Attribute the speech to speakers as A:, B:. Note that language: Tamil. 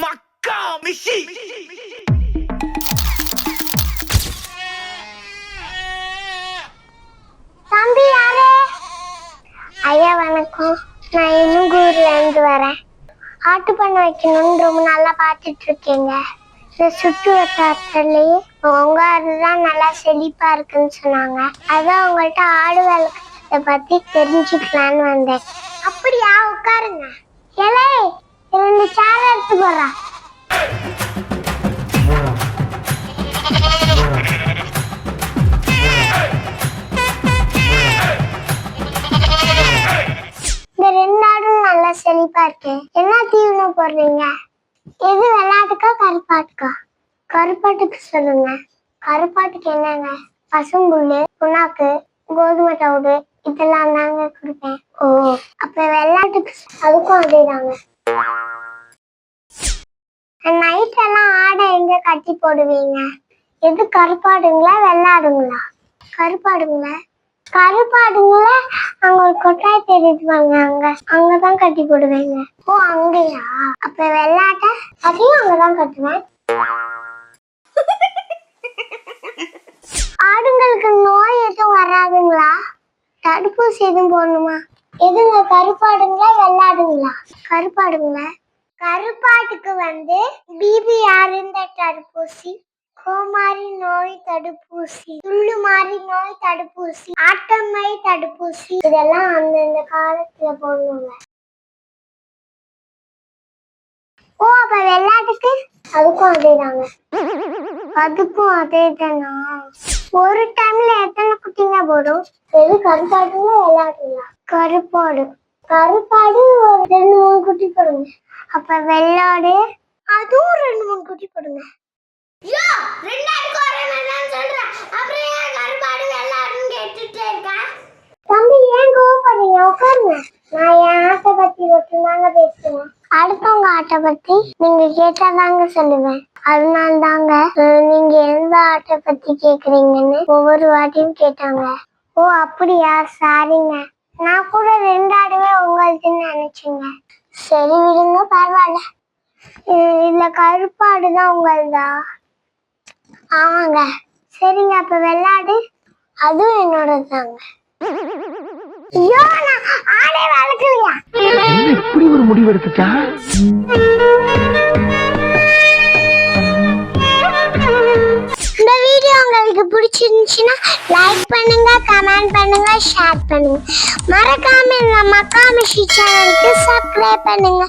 A: மக்கா மிஷி
B: தம்பி யாரே? ஐயா வணக்கம். நான் இன்னும் ஊர்ல இருந்து வரேன். ஆட்டு பண்ண வைக்கணும்னு ரொம்ப நல்லா பார்த்துட்டு இருக்கீங்க. இந்த சுற்று வட்டாரத்துலயே உங்க ஆடுதான் நல்லா செழிப்பா இருக்குன்னு சொன்னாங்க. அதான் உங்கள்கிட்ட ஆடு வளர்க்கறத பத்தி தெரிஞ்சுக்கலான்னு வந்தேன். அப்படியா? உட்காருங்க. ஏலே 2 சேர் எடுத்து போறா. இந்த 2 ஆடும் நல்லா செழிப்பா இருக்கு. என்ன தீவனம் போடுறீங்க? எது வெள்ளாட்டுக்கா கருப்பாட்டுக்கா? கருப்பாட்டுக்கு சொல்லுங்க. கருப்பாட்டுக்கு என்னங்க? பசும்புல்லு, புண்ணாக்கு, கோதுமை தவிடு இதெல்லாம் தாங்க கொடுப்பேன். ஓ, அப்ப வெள்ளாட்டுக்கு அதுக்கும் அதேதாங்க. நைட் எல்லாம் ஆடை எங்க கட்டி போடுவீங்க? எது கருப்பாடுங்களா வெள்ளாடுங்களா? கருப்பாடுங்களா? கருப்பாடுங்கள அங்க ஒரு கொட்டாய் தெரியுதுவாங்க, அங்கதான் கட்டி போடுவேங்க. ஓ, அங்கயா? அப்ப வெள்ளாட்ட அதையும் அங்கதான் கட்டுவேன். ஆடுங்களுக்கு நோய் எதுவும் வராதுங்களா? தடுப்பூசி எதுவும் போடணுமா? எதுங்க கருப்பாடுங்களா வெள்ளாடுங்களா? கருப்பாடுங்களா? கருப்பாட்டுக்கு பிபிஆர் தடுப்பூசி, கோமாரி நோய் தடுப்பூசி, துள்ளுமாறி நோய் தடுப்பூசி, ஆட்டம்மை தடுப்பூசி இதெல்லாம் அந்தந்த காலத்துல போடணுங்க. ஓ, அப்ப வெள்ளாட்டுக்கு அதுக்கும் அதேதாங்க. அதுக்கும் அதேதானா? ஒரு டைம்ல எத்தனை குட்டிங்க போடும்? எது கருப்பாடுங்களா வெள்ளாடுங்களா? கருப்பாடு. கருப்பாடு ஒரு 2-3 குட்டி போடுங்க. அப்ப வெள்ளாடு அதுவும் 2-3 குட்டி போடுங்க. தம்பி ஏன் கோவப்படுறீங்க? உட்காருங்க. நான் என் ஆட்டை பத்தி மட்டும்தாங்க பேசுவேன். அடுத்தவங்க ஆட்டை பத்தி நீங்க கேட்டாதாங்க சொல்லுவேன். அதனால தாங்க நீங்க எந்த ஆட்டை பத்தி கேக்குறீங்கன்னு ஒவ்வொரு வாட்டியும் கேட்டாங்க. ஓ, அப்படியா? சாரிங்க. நான் கூட 2 ஆடுமே உங்களுக்குன்னு நினைச்சேங்க. சரி விடுங்க, பரவாயில்ல. இல்ல கருப்பாடுதான் உங்களதா? ஆமாங்க. சரிங்க, அப்ப வெள்ளாடு அதுவும் என்னோடதாங்க. ஐயோ, நான் ஆடே வளர்க்கலையா?
A: இப்படி ஒரு முடிவு எடுத்துச்சா?
B: இந்த வீடியோ உங்களுக்கு பிடிச்சிருந்துச்சுன்னா லைக் பண்ணுங்க, கமெண்ட் பண்ணுங்க, ஷேர் பண்ணுங்க. மறக்காம இந்த மக்கா மிஷி சேனலுக்கு சப்ஸ்கிரைப் பண்ணுங்க.